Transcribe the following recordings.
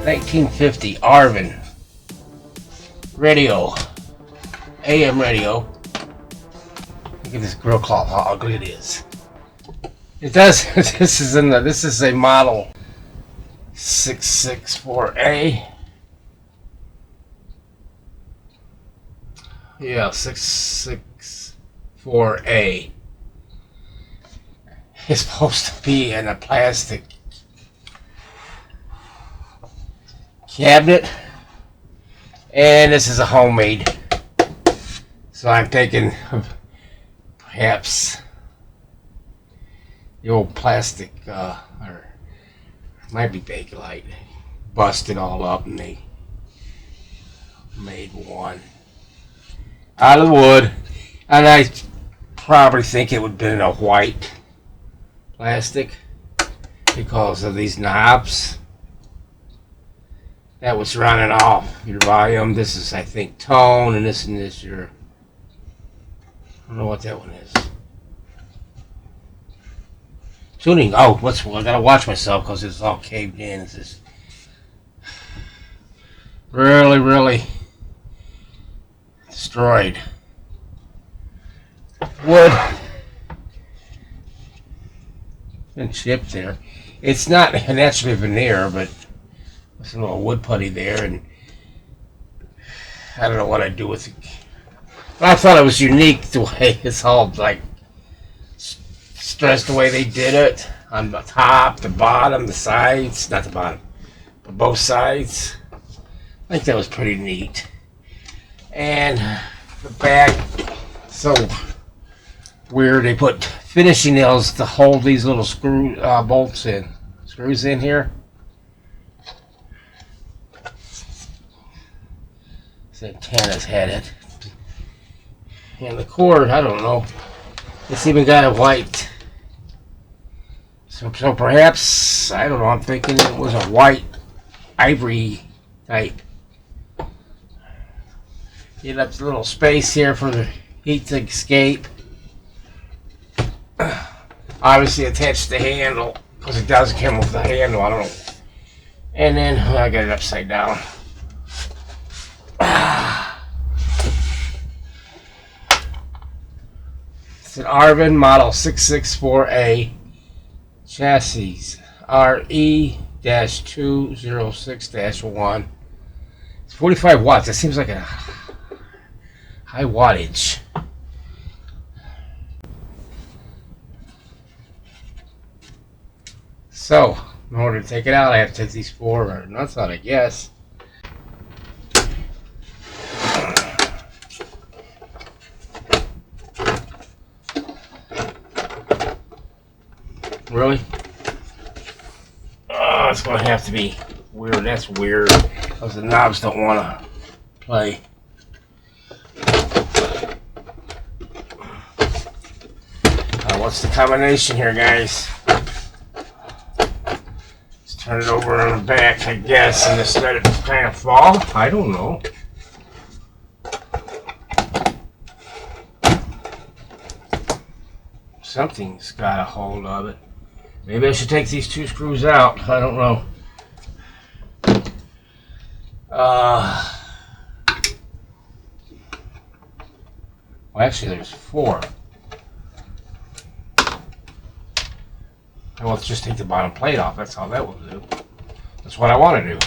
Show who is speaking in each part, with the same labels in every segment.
Speaker 1: 1950 Arvin radio, AM radio. Look at this grill cloth, how ugly it is. It does. This is a model 664A. Yeah, 664A. It's supposed to be in a plastic cabinet, and this is a homemade. So I'm thinking perhaps the old plastic, or might be Bakelite, busted all up, and they made one out of wood, and I probably think it would have been in a white plastic because of these knobs that was running off your volume. This is, I think, tone, and this your, I don't know what that one is. Tuning. Oh, I gotta watch myself because it's all caved in. It's just really destroyed. Wood been chipped there. It's not naturally veneer, but there's a little wood putty there, and I don't know what I'd do with it. But I thought it was unique the way it's all like stressed the way they did it on the top, the bottom, the sides. Not the bottom, but both sides. I think that was pretty neat. And the back, so weird. They put finishing nails to hold these little screws in here. This antenna's had it. And the cord, I don't know. It's even got a white. So perhaps, I don't know, I'm thinking it was a white ivory type. You left a little space here for the heat to escape. Obviously attached the handle, because it does come with the handle, I don't know. And then I got it upside down. It's an Arvin model 664A chassis RE-206-1. It's 45 watts. That seems like a high wattage. So, in order to take it out, I have to take these four nuts out, I guess. Really? Oh, it's going to have to be weird. That's weird, because the knobs don't want to play. What's the combination here, guys? Let's turn it over on the back, I guess, and just let it kind of fall. I don't know. Something's got a hold of it. Maybe I should take these two screws out. I don't know. Well, actually, there's four. Well, let's just take the bottom plate off. That's all that will do. That's what I want to do.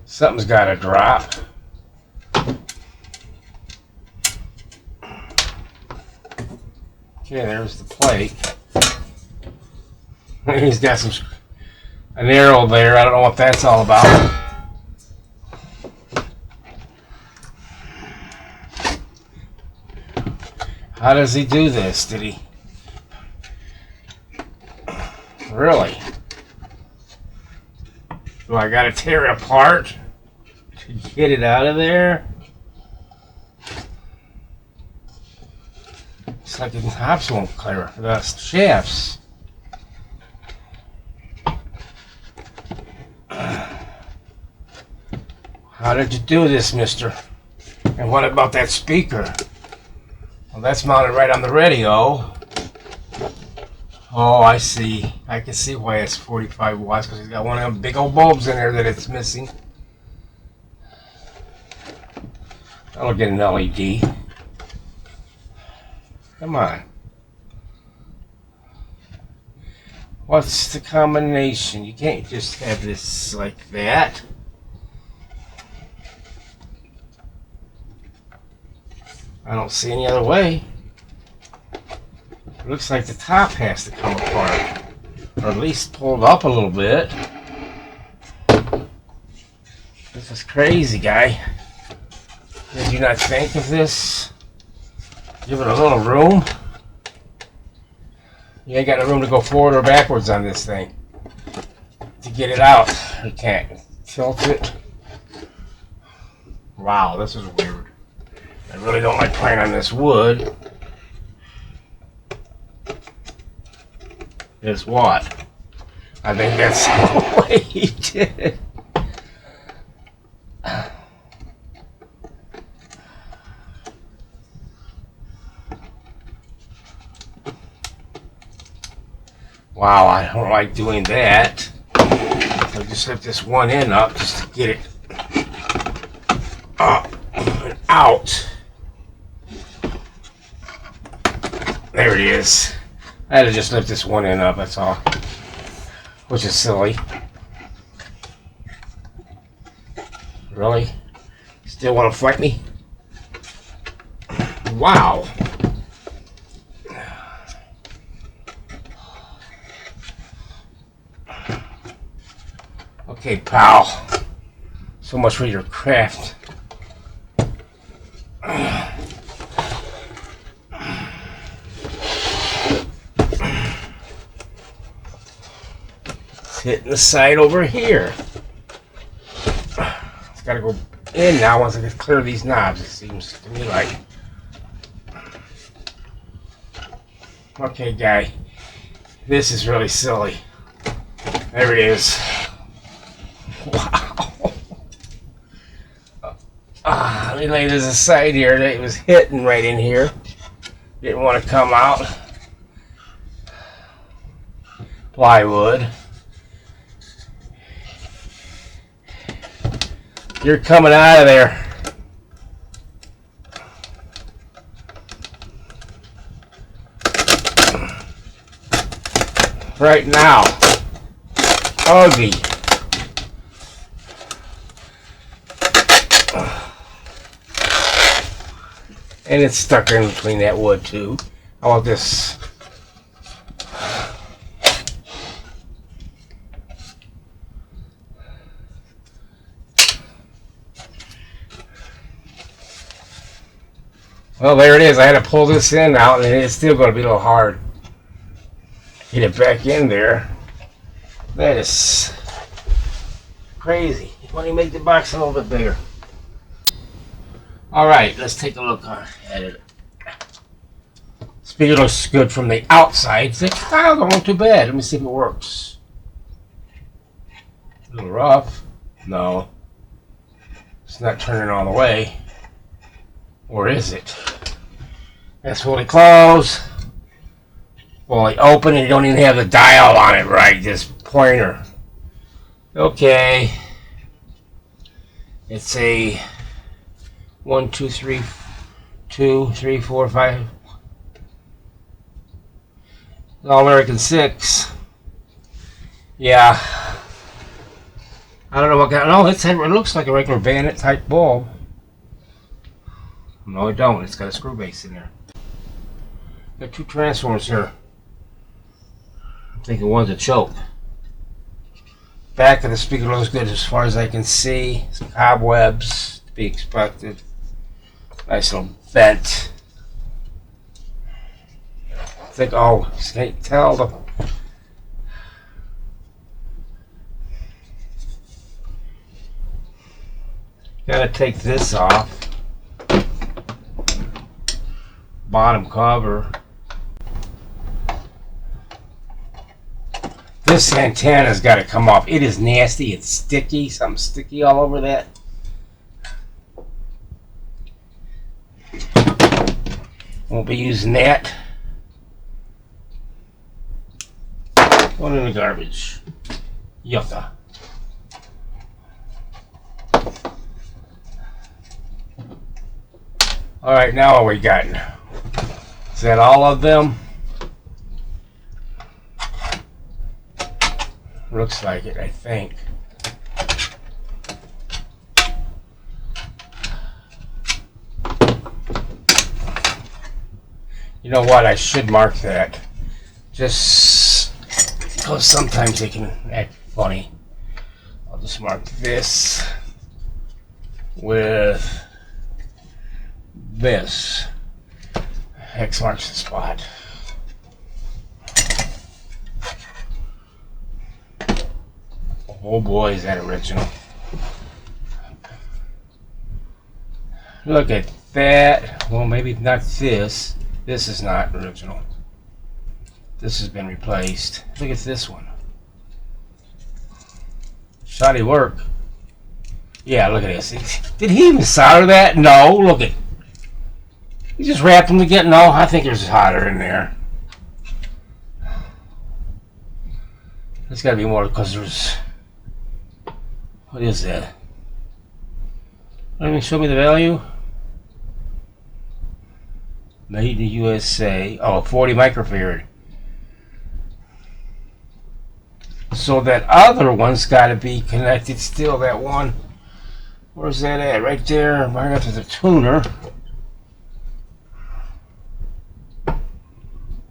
Speaker 1: Something's got to drop. Okay, there's the plate. He's got an arrow there. I don't know what that's all about. How does he do this? Did he really? Do I gotta tear it apart to get it out of there? It's like the knobs won't clear. The shafts. How did you do this, mister? And what about that speaker? Well, that's mounted right on the radio. Oh, I see. I can see why it's 45 watts, because it's got one of them big old bulbs in there that it's missing. I'll get an LED. Come on. What's the combination? You can't just have this like that. I don't see any other way. It looks like the top has to come apart, or at least pulled up a little bit. This is crazy, guy. Did you not think of this? Give it a little room. You ain't got no room to go forward or backwards on this thing. To get it out, you can't tilt it. Wow, this is weird. I really don't like playing on this wood. Is what? I think that's the way he did it. Wow, I don't like doing that. So just lift this one end up just to get it up and out. There it is. I had to just lift this one end up, that's all. Which is silly. Really? Still want to fight me? Wow. Okay, pal. So much for your craft. It's hitting the side over here. It's got to go in now once I get clear of these knobs, it seems to me like. Okay, guy. This is really silly. There it is. Wow. Let me lay this aside here. It was hitting right in here. Didn't want to come out. Plywood. You're coming out of there. Right now. Ugly. And it's stuck in between that wood too. How about this? Well, there it is. I had to pull this in out, and it's still going to be a little hard. Get it back in there. That is crazy. Why don't you make the box a little bit bigger? Alright, let's take a look at it. Speaker looks good from the outside. The tile don't look too bad. Let me see if it works. A little rough. No. It's not turning all the way. Or is it? That's fully closed. Fully open, and you don't even have the dial on it right. Just pointer. Okay. It's a 1, 2, 3, 2, 3, 4, 5. All-American 6. Yeah. I don't know what kind. No, it looks like a regular bayonet type bulb. No, it don't. It's got a screw base in there. Got two transformers here. I'm thinking one's a choke. Back of the speaker looks good as far as I can see. Some cobwebs to be expected. Nice little vent. I think, oh, you can't tell the. Gotta take this off. Bottom cover. This antenna's got to come off. It is nasty. It's sticky. Something sticky all over that. Won't be using that. Going in the garbage. Yucca. Alright, now what we got? Is that all of them? Looks like it, I think. You know what? I should mark that. Just because sometimes they can act funny. I'll just mark this with this. X marks the spot. Oh boy, is that original. Look at that. Well, maybe not this. This is not original. This has been replaced. Look at this one. Shoddy work. Yeah, look at this. Did he even solder that? No, look at. He just wrapped them together. No, I think there's solder in there. There's got to be more because there's. What is that? Don't even show me the value. Made in the USA. Oh, 40 microfarad. So that other one's got to be connected still. That one. Where's that at? Right there, right after the tuner.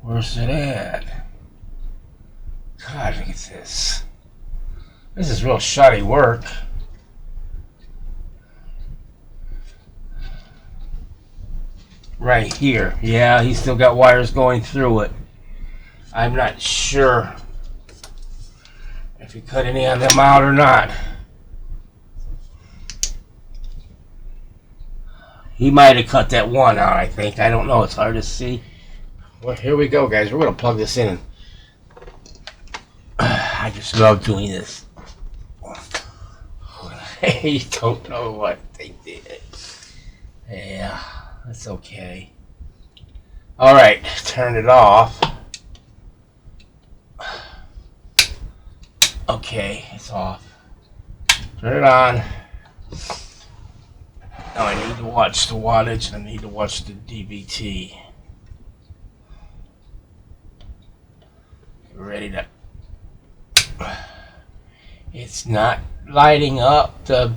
Speaker 1: Where's it at? God, look at this. This is real shoddy work. Right here. Yeah, he's still got wires going through it. I'm not sure if he cut any of them out or not. He might have cut that one out, I think. I don't know. It's hard to see. Well, here we go, guys. We're going to plug this in. I just love doing this. You don't know what they did. Yeah, that's okay. Alright, turn it off. Okay, it's off. Turn it on. Now I need to watch the wattage and I need to watch the DVT. Ready to. It's not lighting up the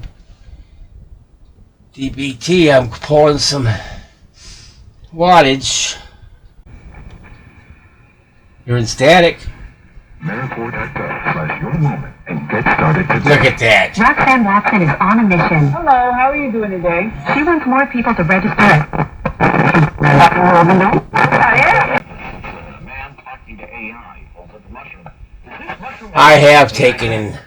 Speaker 1: DVT. I'm pulling some wattage. You're in static.
Speaker 2: Your moment and get started today.
Speaker 1: Look at that.
Speaker 3: Roxanne Watson is on a mission.
Speaker 4: Hello, how are you doing today?
Speaker 3: She wants more people to register.
Speaker 2: Man talking to AI over the mushroom.
Speaker 1: I have taken and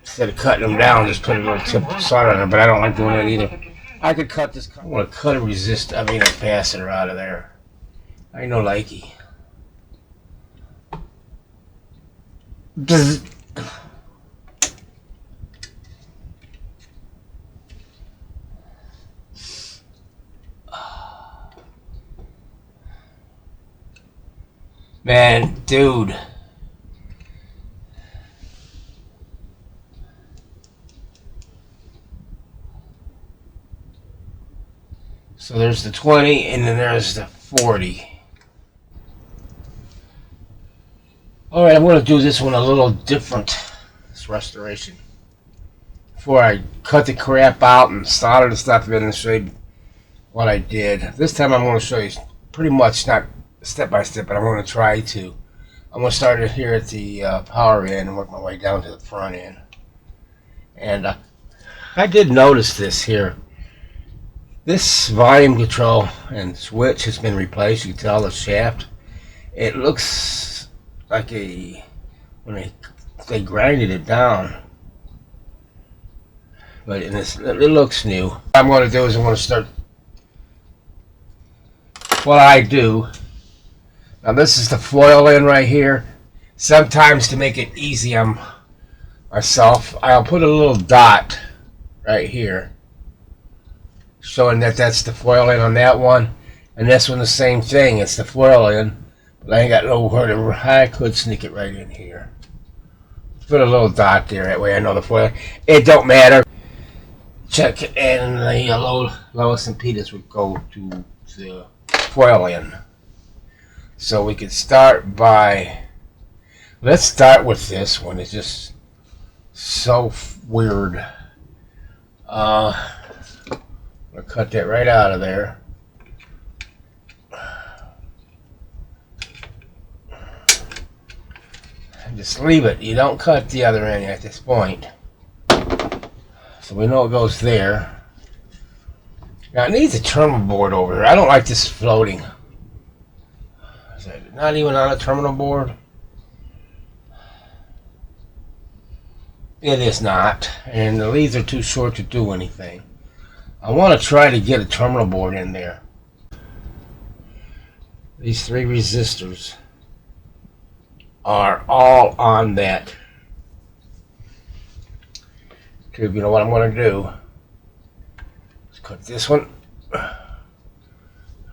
Speaker 1: instead of cutting them down, just put a little tip of solder on it, but I don't like doing that either. I could cut this. I want to cut a capacitor out of there. I know likey. Bzz. Man, dude. So there's the 20 and then there's the 40. Alright, I'm going to do this one a little different. This restoration. Before I cut the crap out and solder the stuff in and show you what I did. This time I'm going to show you pretty much not step by step, but I'm going to try to. I'm going to start it here at the power end and work my way down to the front end. And I did notice this here. This volume control and switch has been replaced. You can tell the shaft. It looks like when they grinded it down. But it looks new. What I'm going to do is I'm going to start what I do. Now this is the foil end right here. Sometimes to make it easy on myself, I'll put a little dot right here, showing that that's the foil end on that one. And this one the same thing. It's the foil in, but I ain't got nowhere to. I could sneak it right in here. Put a little dot there. That way I know the foil. It don't matter. Check it, and the lowest impedance would go to the foil in. So we could start by. Let's start with this one. It's just so weird. I'll cut that right out of there. And just leave it. You don't cut the other end at this point. So we know it goes there. Now it needs a terminal board over here. I don't like this floating. Is that not even on a terminal board? It is not, and the leads are too short to do anything. I want to try to get a terminal board in there. These 3 resistors are all on that tube. You know what I'm going to do? Let's cut this one. I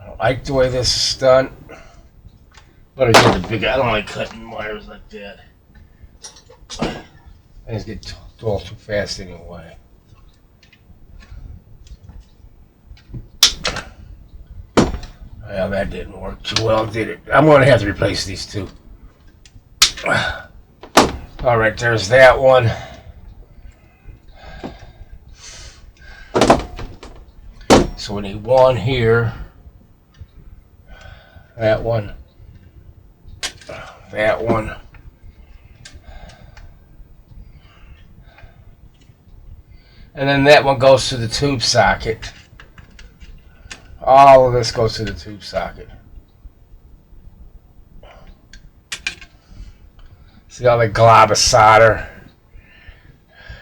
Speaker 1: don't like the way this is done. But I get the big. I don't like cutting wires like that. I just get all too fast anyway. Well, that didn't work too well, did it? I'm going to have to replace these 2. Alright, there's that one. So we need 1 here. That one. That one. And then that one goes to the tube socket. All of this goes to the tube socket. See all the glob of solder?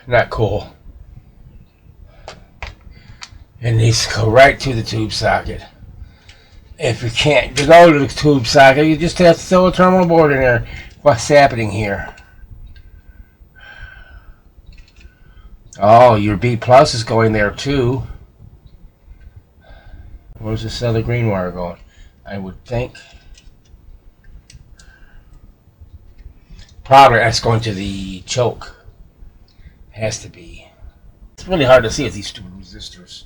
Speaker 1: Not cool. It needs to go right to the tube socket. If you can't go to the tube socket, you just have to throw a terminal board in there. What's happening here? Oh, your B plus is going there too. Where's this other green wire going? I would think. Probably that's going to the choke. Has to be. It's really hard to see with these 2 resistors.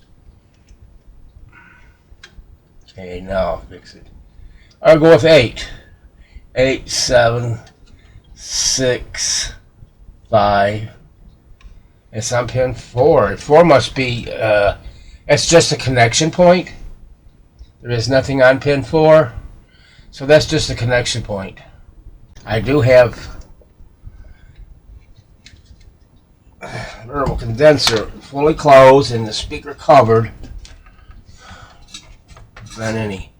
Speaker 1: Okay, now I'll fix it. I'll go with 8. 8, 7, 6, 5. It's on pin 4. 4 must be, it's just a connection point. There is nothing on pin 4. So that's just a connection point. I do have a variable condenser fully closed and the speaker covered. Prevent any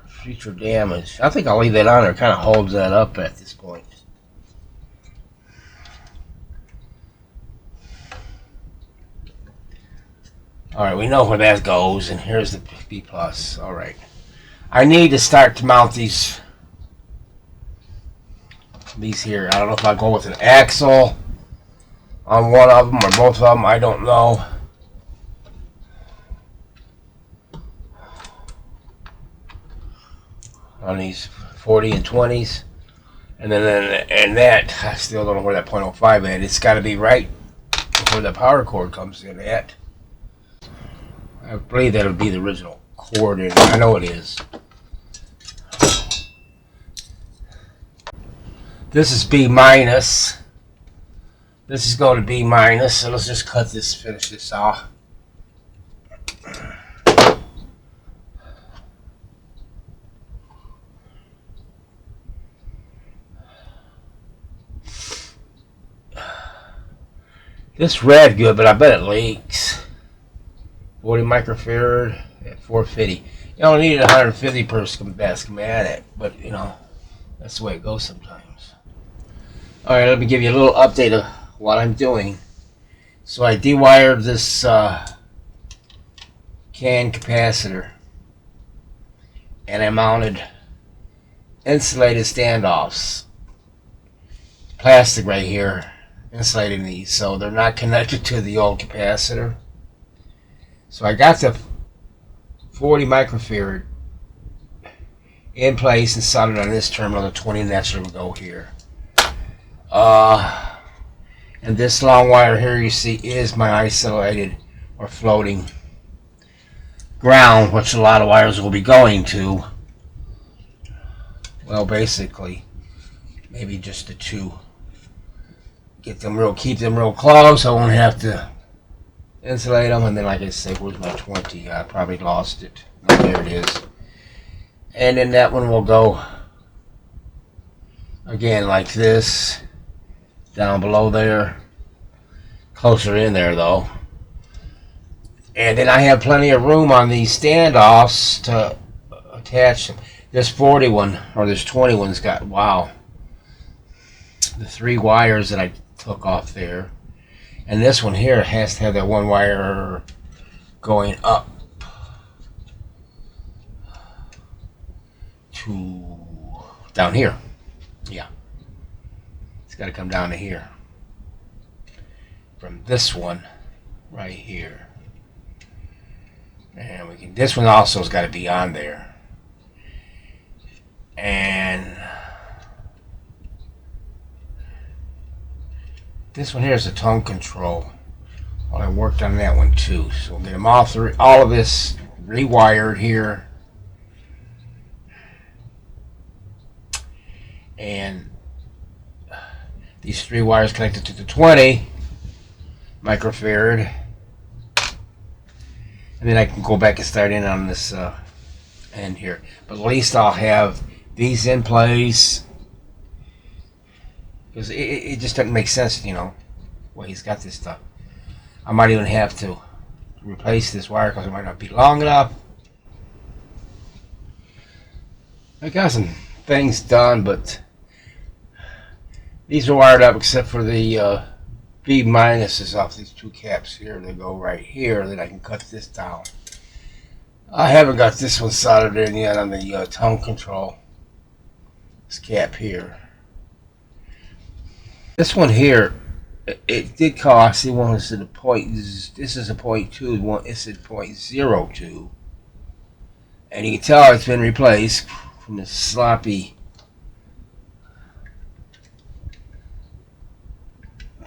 Speaker 1: future damage. I think I'll leave that on there. It kind of holds that up at this point. Alright, we know where that goes, and here's the B+. Alright. I need to start to mount these here. I don't know if I'll go with an axle on one of them or both of them. I don't know. On these 40 and 20s. And then and that, I still don't know where that .05 at. It's got to be right where the power cord comes in at. I believe that would be the original cord in. I know it is. This is B minus. This is going to B minus. So let's just cut this, finish this off. This read good, but I bet it leaks. 40 microfarad at 450. You don't need 150 per schematic, but you know, that's the way it goes sometimes. Alright, let me give you a little update of what I'm doing. So I dewired this CAN capacitor, and I mounted insulated standoffs. Plastic right here, insulating these, so they're not connected to the old capacitor. So I got the 40 microfarad in place and soldered on this terminal. The 20 naturally will go here. And this long wire here you see is my isolated or floating ground, which a lot of wires will be going to. Well, basically, maybe just the two. Keep them real close. I won't have to insulate them. And then, like I say, where's my 20? I probably lost it. Oh, there it is. And then that one will go again like this, down below there, closer in there though. And then I have plenty of room on these standoffs to attach them. This 41 or this 21's got, wow, the 3 wires that I took off there. And this one here has to have that 1 wire going up to down here. Yeah, it's got to come down to here from this one right here. And we can, this one also has got to be on there. And this one here is a tone control. Well, I worked on that one too. So we'll get them all through, all of this rewired here. And these 3 wires connected to the 20 microfarad. And then I can go back and start in on this end here. But at least I'll have these in place. Because it just doesn't make sense, you know, well, he's got this stuff. I might even have to replace this wire because it might not be long enough. I got some things done, but these are wired up except for the B minuses off these 2 caps here. They go right here. Then I can cut this down. I haven't got this one soldered in yet on the tone control. This cap here. This one here, it did cost. See, one is at a point. This is a 0.2. One is at 0.02. And you can tell it's been replaced from the sloppy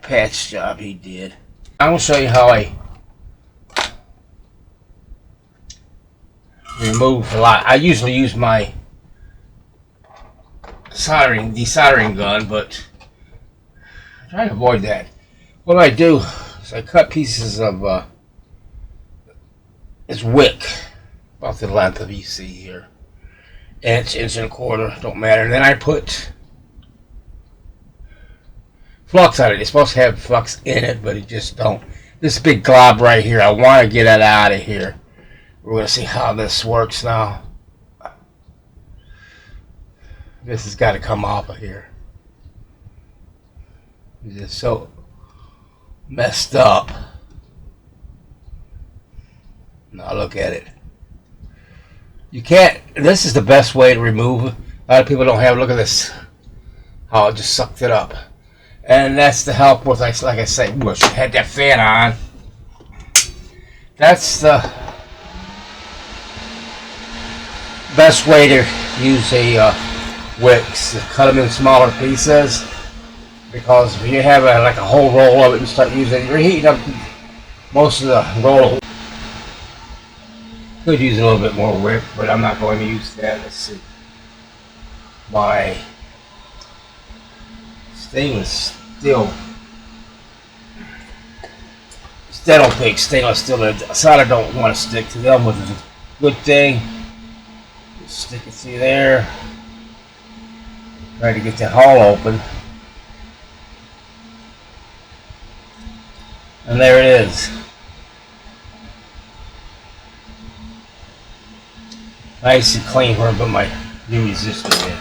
Speaker 1: patch job he did. I will show you how I remove a lot. I usually use my desoldering gun, but I try to avoid that. What I do is I cut pieces of this wick about the length of you see here, inch and a quarter, don't matter. And then I put flux on it. It's supposed to have flux in it, but it just don't. This big glob right here, I want to get it out of here. We're going to see how this works now. This has got to come off of here. It's just so messed up. Now look at it. You can't, this is the best way to remove it. A lot of people don't have, look at this, how it just sucked it up. And that's to help with, like I say, wish I had that fan on. That's the best way to use a wicks. Cut them in smaller pieces, because if you have like a whole roll of it and start using it, you're heating up most of the roll. Could use a little bit more wick, but I'm not going to use that. Let's see. My stainless steel. I don't think stainless steel. Solder don't want to stick to them, which is a good thing. Just stick it through there. Try to get that hole open. And there it is. Nice and clean where I put my new resistor in.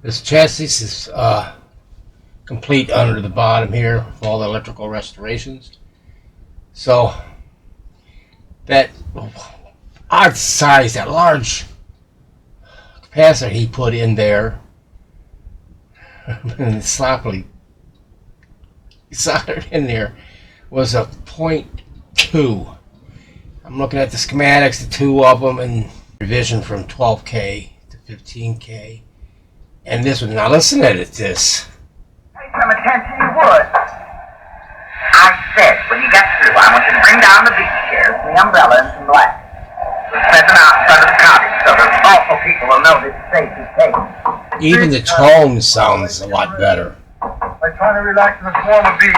Speaker 1: This chassis is complete under the bottom here with all the electrical restorations. So that odd size, that large capacitor he put in there, and sloppily soldered in there, was a 0.2. I'm looking at the schematics, the 2 of them, and revision from 12K to 15K. And this one, now listen to this.
Speaker 4: Pay some attention, you would. I said, when you get through, I want you to bring down the beach chairs, the umbrella, and some black. Spread them out in front of the cottage so the awful people will know this is safe to take.
Speaker 1: Even the tone sounds a lot better.
Speaker 5: We're trying to relax in a swarm of bees.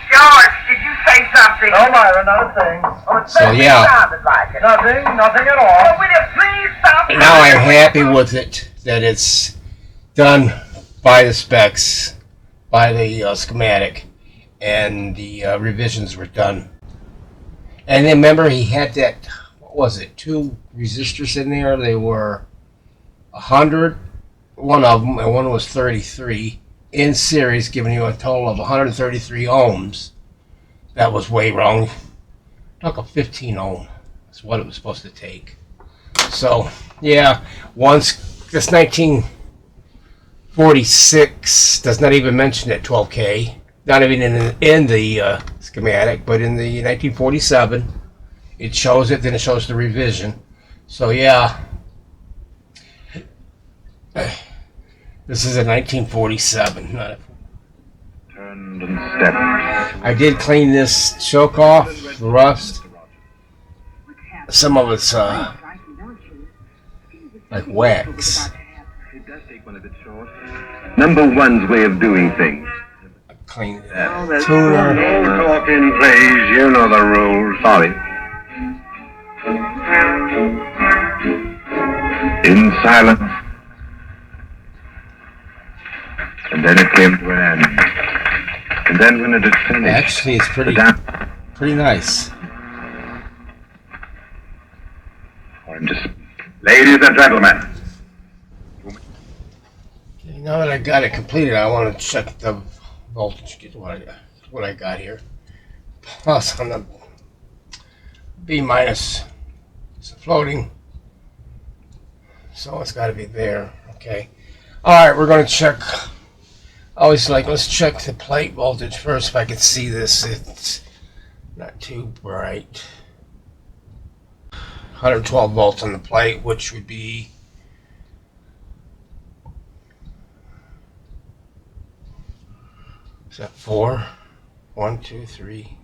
Speaker 4: George, did you say something?
Speaker 5: No, Myra, not a thing.
Speaker 4: Oh, it
Speaker 1: So,
Speaker 4: certainly
Speaker 1: yeah.
Speaker 4: sounded like it.
Speaker 5: Nothing at
Speaker 4: Oh,
Speaker 5: all.
Speaker 4: will you please stop?
Speaker 1: Now I'm happy with it, that it's done by the specs, by the schematic, and the revisions were done. And then remember, he had that, what was it, 2 resistors in there. They were 100, one of them, and one was 33 in series, giving you a total of 133 ohms. That was way wrong. Took a 15 ohm. That's what it was supposed to take. So, yeah, once this 1946 does not even mention that 12K, not even in the schematic, but in the 1947, it shows it. Then it shows the revision. So yeah, this is a 1947. Not a,
Speaker 2: Turned and stepped.
Speaker 1: I did clean this choke off, the rust. Some of it's like wax.
Speaker 2: It does take one of its short. Number one's way of doing things.
Speaker 1: I cleaned
Speaker 2: Oh,
Speaker 1: that
Speaker 2: that's
Speaker 1: tuner.
Speaker 2: no talking, please. You know the rules. Sorry. In silence. And then it came to an end. And then when it had finished,
Speaker 1: Actually, it's pretty nice.
Speaker 2: I'm just, ladies and gentlemen.
Speaker 1: Okay, now that I got it completed, I want to check the voltage. Get what I got here. Plus on the B minus. It's floating, so it's got to be there. Okay. All right, we're going to check. I always like, let's check the plate voltage first. If I can see this, it's not too bright. 112 volts on the plate, which would be is that 4? 1, 2, 3.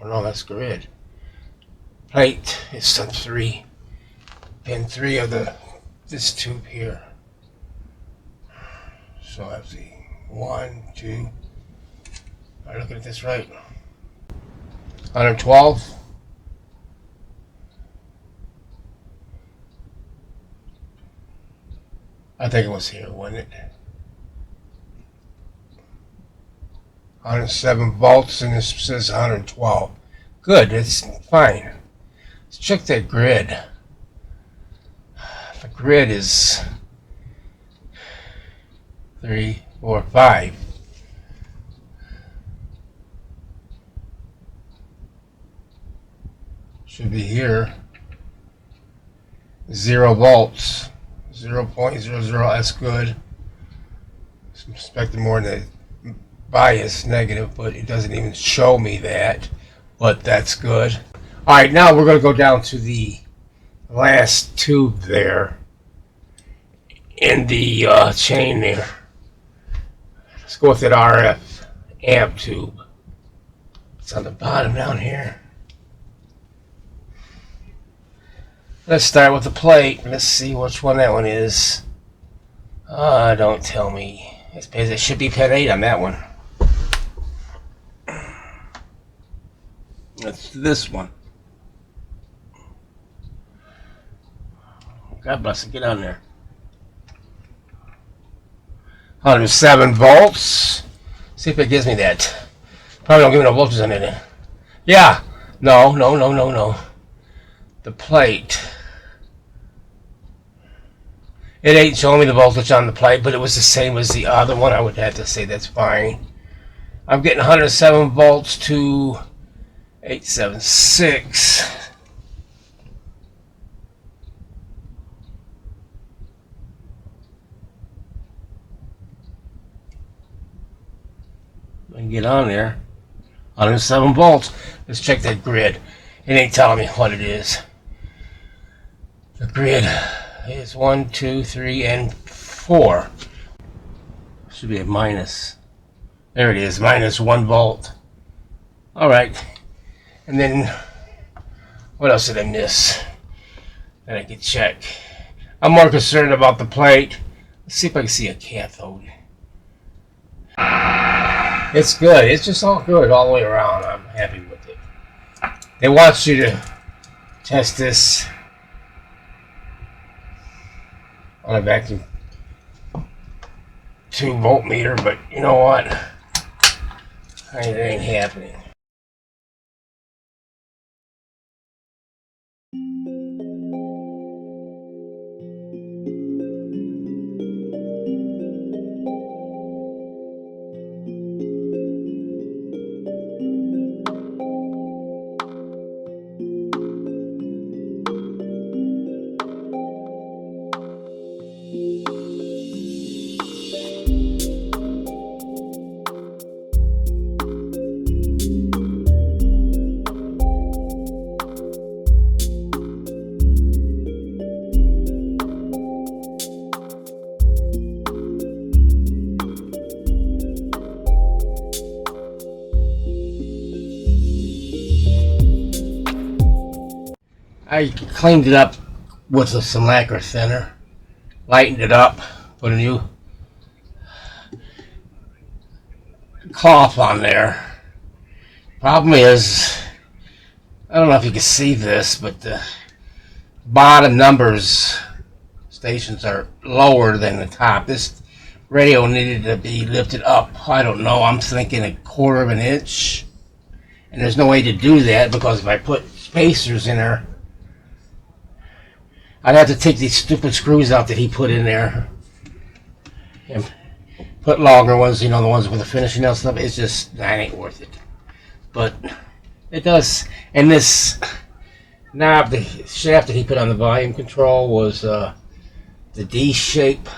Speaker 1: Oh no, that's grid. Plate is on 3. Pin 3 of this tube here. So I see 1, 2. Am I looking at this right? 112. I think it was here, wasn't it? 107 volts, and this says 112. Good, it's fine. Let's check that grid. The grid is 3, 4, 5. Should be here. 0 volts. 0.00, that's good. I'm expecting more than the bias negative, but it doesn't even show me that. But that's good. Alright, now we're going to go down to the last tube there in the chain there. Let's go with that RF amp tube. It's on the bottom down here. Let's start with the plate. Let's see which one that one is. Don't tell me. It should be pin 8 on that one. It's this one. God bless it. Get on there. 107 volts. See if it gives me that. Probably don't give me no voltage on it. Yeah. No. The plate. It ain't showing me the voltage on the plate, but it was the same as the other one. I would have to say that's fine. I'm getting 107 volts to 876. I can get on there. 107 volts. Let's check that grid. It ain't telling me what it is. The grid is 1, 2, 3, and 4. Should be a minus. There it is, minus 1 volt. Alright. And then, what else did I miss that I could check? I'm more concerned about the plate. Let's see if I can see a cathode. It's good. It's just all good all the way around. I'm happy with it. They want you to test this on a vacuum 2 voltmeter, but you know what? It ain't happening. I cleaned it up with some lacquer thinner, lightened it up, put a new cloth on there. Problem is, I don't know if you can see this, but the bottom numbers stations are lower than the top. This radio needed to be lifted up, I don't know, I'm thinking 1/4 of an inch. And there's no way to do that because if I put spacers in there, I'd have to take these stupid screws out that he put in there and put longer ones, you know, the ones with the finishing nail stuff. It's just, that ain't worth it. But it does. And this knob, the shaft that he put on the volume control was the D shaft.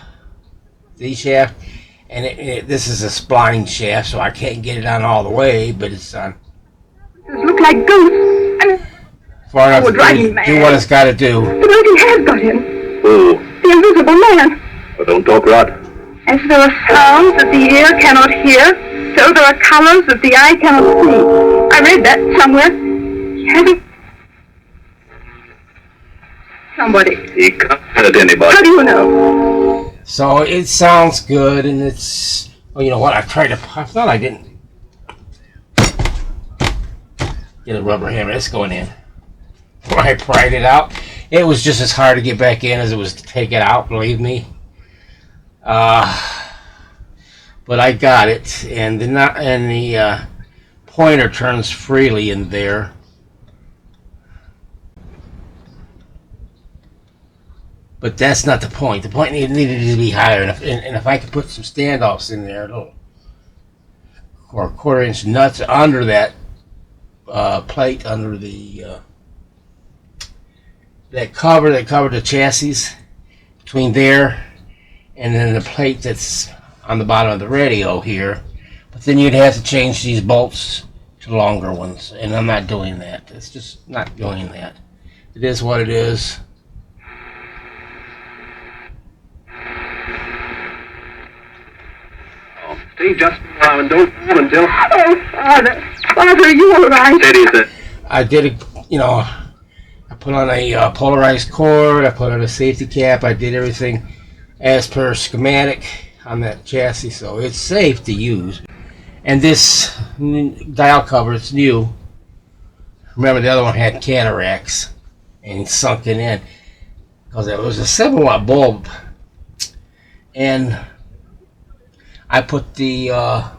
Speaker 1: And this is a spline shaft, so I can't get it on all the way, but it's on.
Speaker 3: Those look like ghosts.
Speaker 1: Far enough
Speaker 3: We're
Speaker 1: to
Speaker 3: driving mad.
Speaker 1: do what it's got to do.
Speaker 3: The lady has got him.
Speaker 2: Who?
Speaker 3: The invisible man.
Speaker 2: Oh, don't talk rot.
Speaker 3: As there are sounds that the ear cannot hear, so there are colors that the eye cannot see. I read that somewhere. Has it? Somebody.
Speaker 2: He can't hurt anybody.
Speaker 3: How do you know?
Speaker 1: So it sounds good, and it's. Well, you know what? I thought I didn't get a rubber hammer. It's going in. When I pried it out, it was just as hard to get back in as it was to take it out. Believe me. But I got it, and the pointer turns freely in there. But that's not the point. The point needed to be higher, and if I could put some standoffs in there, or 1/4 inch nuts under that plate, under the that covered the chassis, between there and then the plate that's on the bottom of the radio here. But then you'd have to change these bolts to longer ones, and I'm not doing that. It's just not doing that. It is what it is.
Speaker 2: Stay just now and don't move until.
Speaker 3: Oh, Father. Father, are you all right?
Speaker 2: Steady, sir.
Speaker 1: I did it, you know, I put on a polarized cord, I put on a safety cap, I did everything as per schematic on that chassis, so it's safe to use. And this dial cover, it's new. Remember, the other one had cataracts and sunk it in because it was a 7-watt bulb, and I put the a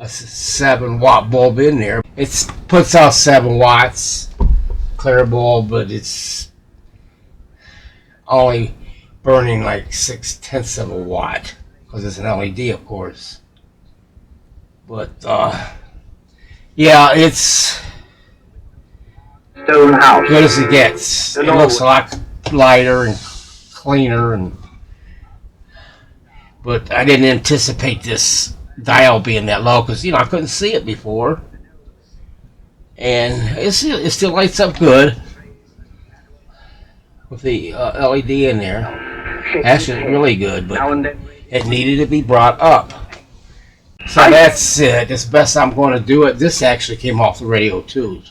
Speaker 1: 7-watt bulb in there. It puts out 7 watts, clear bulb, but it's only burning like 6/10 of a watt because it's an LED, of course. But yeah, it's
Speaker 2: Stone house.
Speaker 1: good as it gets. It looks a lot lighter and cleaner, but I didn't anticipate this dial being that low because, you know, I couldn't see it before, and it still lights up good. with the LED in there. Actually, really good, but it needed to be brought up. So that's it. That's the best I'm going to do it. This actually came off the radio too.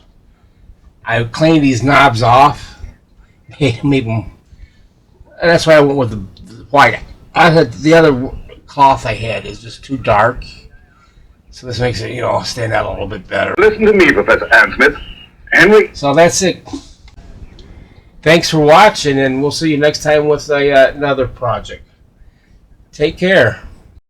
Speaker 1: I cleaned these knobs off, made them, and that's why I went with the white. I had the other cloth I had is just too dark, so this makes it stand out a little bit better.
Speaker 2: Listen to me, Professor Smith. Henry.
Speaker 1: So that's it. Thanks for watching, and we'll see you next time with another project. Take care.